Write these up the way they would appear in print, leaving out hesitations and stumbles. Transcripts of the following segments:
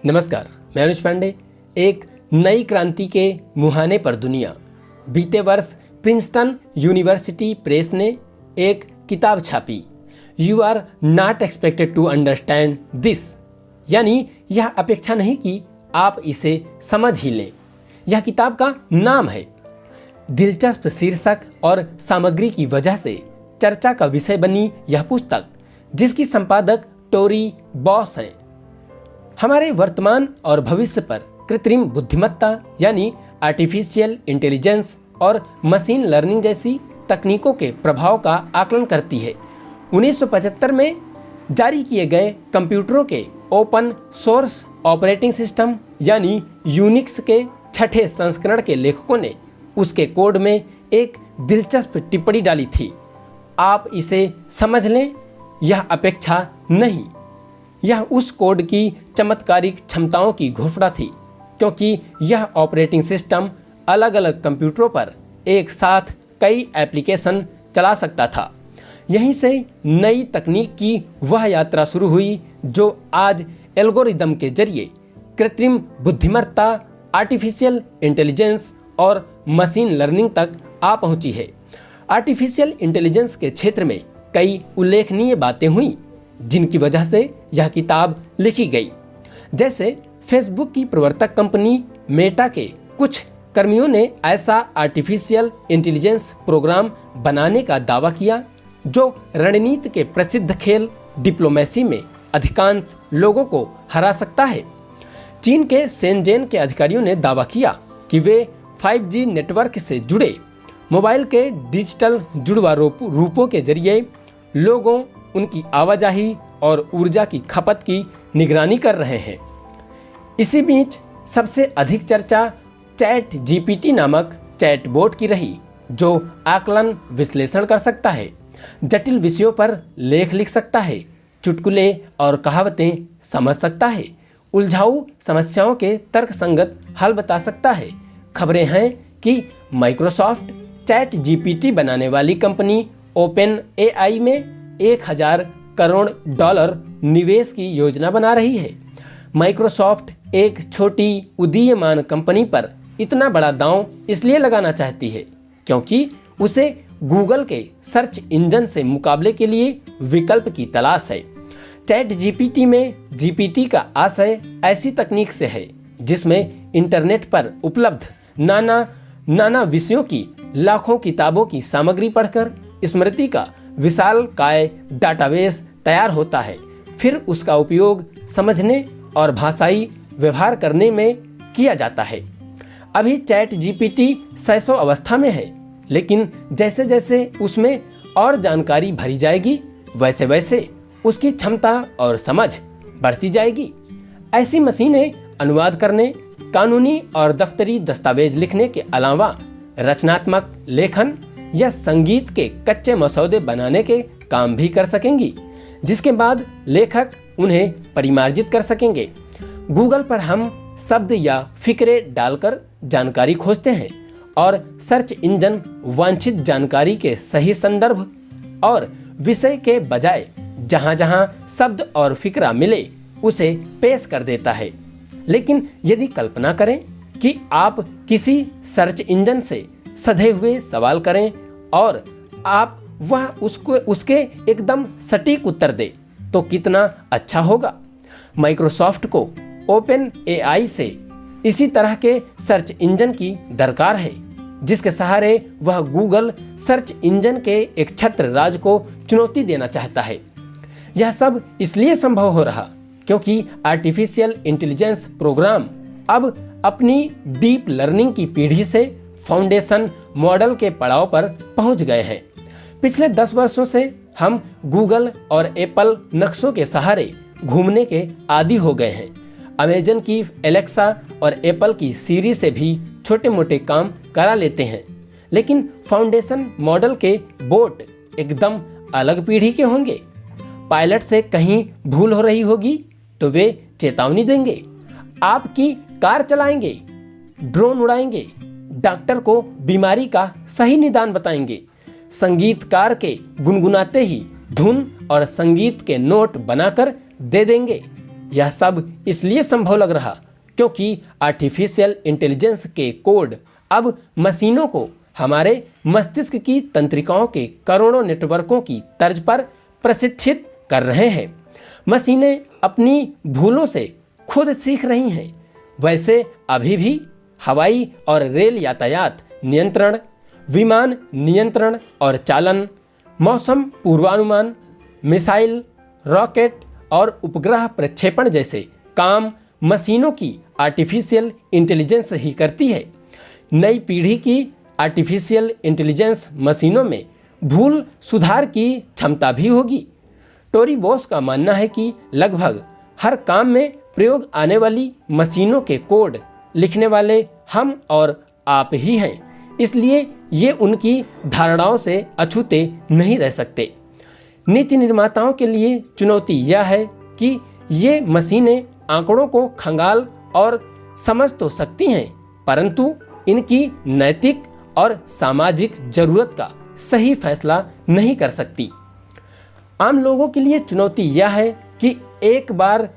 नमस्कार, मैं अनुज पांडे। एक नई क्रांति के मुहाने पर दुनिया। बीते वर्ष प्रिंसटन यूनिवर्सिटी प्रेस ने एक किताब छापी, you are not expected to understand this, यानी यह अपेक्षा नहीं कि आप इसे समझ ही लें। यह किताब का नाम है। दिलचस्प शीर्षक और सामग्री की वजह से चर्चा का विषय बनी यह पुस्तक, जिसकी संपादक टोरी बॉस हैं। हमारे वर्तमान और भविष्य पर कृत्रिम बुद्धिमत्ता यानी आर्टिफिशियल इंटेलिजेंस और मशीन लर्निंग जैसी तकनीकों के प्रभाव का आकलन करती है। 1975 में जारी किए गए कंप्यूटरों के ओपन सोर्स ऑपरेटिंग सिस्टम यानी यूनिक्स के छठे संस्करण के लेखकों ने उसके कोड में एक दिलचस्प टिप्पणी डाली थी। आप इसे समझ लें, यह अपेक्षा नहीं। यह उस कोड की चमत्कारिक क्षमताओं की घोषणा थी, क्योंकि यह ऑपरेटिंग सिस्टम अलग अलग कंप्यूटरों पर एक साथ कई एप्लीकेशन चला सकता था। यहीं से नई तकनीक की वह यात्रा शुरू हुई जो आज एल्गोरिदम के जरिए कृत्रिम बुद्धिमत्ता, आर्टिफिशियल इंटेलिजेंस और मशीन लर्निंग तक आ पहुंची है। आर्टिफिशियल इंटेलिजेंस के क्षेत्र में कई उल्लेखनीय बातें हुई जिनकी वजह से यह किताब लिखी गई। जैसे फेसबुक की प्रवर्तक कंपनी मेटा के कुछ कर्मियों ने ऐसा आर्टिफिशियल इंटेलिजेंस प्रोग्राम बनाने का दावा किया जो रणनीति के प्रसिद्ध खेल डिप्लोमेसी में अधिकांश लोगों को हरा सकता है। चीन के शेनज़ेन के अधिकारियों ने दावा किया कि वे 5G नेटवर्क से जुड़े मोबाइल के डिजिटल जुड़वा रूपों के जरिए लोगों, उनकी आवाजाही और ऊर्जा की खपत की निगरानी कर रहे हैं। इसी बीच सबसे अधिक चर्चा चैट जीपीटी नामक चैटबॉट की रही, जो आकलन विश्लेषण कर सकता है, जटिल विषयों पर लेख लिख सकता है, चुटकुले और कहावतें समझ सकता है, उलझाऊ समस्याओं के तर्कसंगत हल बता सकता है। खबरें हैं कि माइक्रोसॉफ्ट चैट जीपीटी बनाने वाली कंपनी ओपन एआई में 1000 करोड़ डॉलर निवेश की योजना बना रही है। माइक्रोसॉफ्ट एक छोटी उदीयमान कंपनी पर इतना बड़ा दांव इसलिए लगाना चाहती है क्योंकि उसे गूगल के सर्च इंजन से मुकाबले के लिए विकल्प की तलाश है। चैट जीपीटी में जीपीटी का आशय ऐसी तकनीक से है जिसमें इंटरनेट पर उपलब्ध नाना विषयों की लाखों किताबों की सामग्री पढ़कर स्मृति का विशालकाय डाटाबेस तैयार होता है। फिर उसका उपयोग समझने और भाषाई व्यवहार करने में किया जाता है। अभी चैट जीपीटी शैशव अवस्था में है, लेकिन जैसे जैसे उसमें और जानकारी भरी जाएगी वैसे वैसे उसकी क्षमता और समझ बढ़ती जाएगी। ऐसी मशीनें अनुवाद करने, कानूनी और दफ्तरी दस्तावेज लिखने के अलावा रचनात्मक लेखन या संगीत के कच्चे मसौदे बनाने के काम भी कर सकेंगी, जिसके बाद लेखक उन्हें परिमार्जित कर सकेंगे। गूगल पर हम शब्द या फिक्रे डालकर जानकारी खोजते हैं और सर्च इंजन वांछित जानकारी के सही संदर्भ और विषय के बजाय जहां जहां शब्द और फिक्रा मिले उसे पेश कर देता है। लेकिन यदि कल्पना करें कि आप किसी सर्च इंजन से सधे हुए सवाल करें और आप वह उसके एकदम सटीक उत्तर दे तो कितना अच्छा होगा। माइक्रोसॉफ्ट को ओपन एआई से इसी तरह के सर्च इंजन की दरकार है, जिसके सहारे वह गूगल सर्च इंजन के एक छत्र राज को चुनौती देना चाहता है। यह सब इसलिए संभव हो रहा क्योंकि आर्टिफिशियल इंटेलिजेंस प्रोग्राम अब अपनी डीप लर्निंग की पीढ़ी से फाउंडेशन मॉडल के पड़ाव पर पहुंच गए हैं। पिछले 10 वर्षों से हम गूगल और एप्पल नक्शों के सहारे घूमने के आदी हो गए हैं। अमेजन की एलेक्सा और एप्पल की सीरी से भी छोटे मोटे काम करा लेते हैं, लेकिन फाउंडेशन मॉडल के बोट एकदम अलग पीढ़ी के होंगे। पायलट से कहीं भूल हो रही होगी तो वे चेतावनी देंगे, आपकी कार चलाएंगे, ड्रोन उड़ाएंगे, डॉक्टर को बीमारी का सही निदान बताएंगे, संगीतकार के गुनगुनाते ही धुन और संगीत के नोट बनाकर दे देंगे। यह सब इसलिए संभव लग रहा क्योंकि आर्टिफिशियल इंटेलिजेंस के कोड अब मशीनों को हमारे मस्तिष्क की तंत्रिकाओं के करोड़ों नेटवर्कों की तर्ज पर प्रशिक्षित कर रहे हैं। मशीनें अपनी भूलों से खुद सीख रही हैं। वैसे अभी भी हवाई और रेल यातायात नियंत्रण, विमान नियंत्रण और चालन, मौसम पूर्वानुमान, मिसाइल, रॉकेट और उपग्रह प्रक्षेपण जैसे काम मशीनों की आर्टिफिशियल इंटेलिजेंस ही करती है। नई पीढ़ी की आर्टिफिशियल इंटेलिजेंस मशीनों में भूल सुधार की क्षमता भी होगी। टोरी बोस का मानना है कि लगभग हर काम में प्रयोग आने वाली मशीनों के कोड लिखने वाले हम और आप ही हैं, इसलिए ये उनकी धारणाओं से अछूते नहीं रह सकते। नीति निर्माताओं के लिए चुनौती यह है कि ये मशीनें आंकड़ों को खंगाल और समझ तो सकती हैं, परंतु इनकी नैतिक और सामाजिक जरूरत का सही फैसला नहीं कर सकती। आम लोगों के लिए चुनौती यह है कि एक बार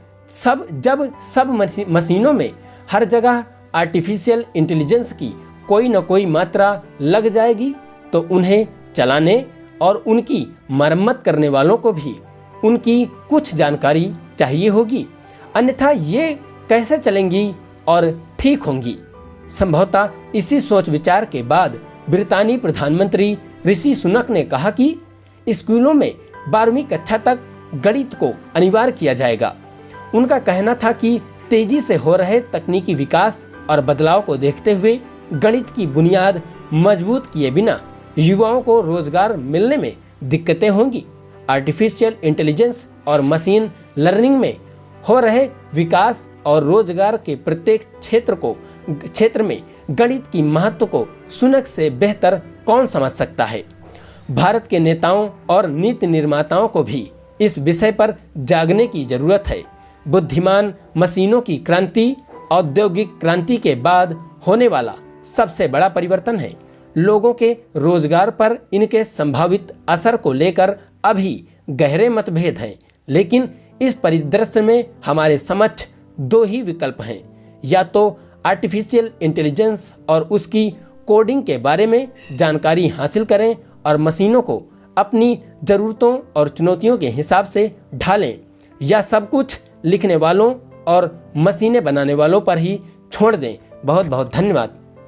जब सब मशीनों में हर जगह आर्टिफिशियल इंटेलिजेंस की कोई न कोई मात्रा लग जाएगी तो उन्हें चलाने और उनकी मरम्मत करने वालों को भी उनकी कुछ जानकारी चाहिए होगी, अन्यथा ये कैसे चलेंगी और ठीक होंगी। संभवतः इसी सोच विचार के बाद ब्रितानी प्रधानमंत्री ऋषि सुनक ने कहा कि स्कूलों में 12वीं कक्षा तक गणित को अनिवार्य किया जाएगा। उनका कहना था कि तेजी से हो रहे तकनीकी विकास और बदलाव को देखते हुए गणित की बुनियाद मजबूत किए बिना युवाओं को रोजगार मिलने में दिक्कतें होंगी। आर्टिफिशियल इंटेलिजेंस और मशीन लर्निंग में हो रहे विकास और रोजगार के प्रत्येक क्षेत्र में गणित की महत्व को सुनक से बेहतर कौन समझ सकता है। भारत के नेताओं और नीति निर्माताओं को भी इस विषय पर जागने की जरूरत है। बुद्धिमान मशीनों की क्रांति औद्योगिक क्रांति के बाद होने वाला सबसे बड़ा परिवर्तन है। लोगों के रोजगार पर इनके संभावित असर को लेकर अभी गहरे मतभेद हैं, लेकिन इस परिदृश्य में हमारे समक्ष दो ही विकल्प हैं। या तो आर्टिफिशियल इंटेलिजेंस और उसकी कोडिंग के बारे में जानकारी हासिल करें और मशीनों को अपनी ज़रूरतों और चुनौतियों के हिसाब से ढालें, या सब कुछ लिखने वालों और मशीनें बनाने वालों पर ही छोड़ दें। बहुत बहुत धन्यवाद।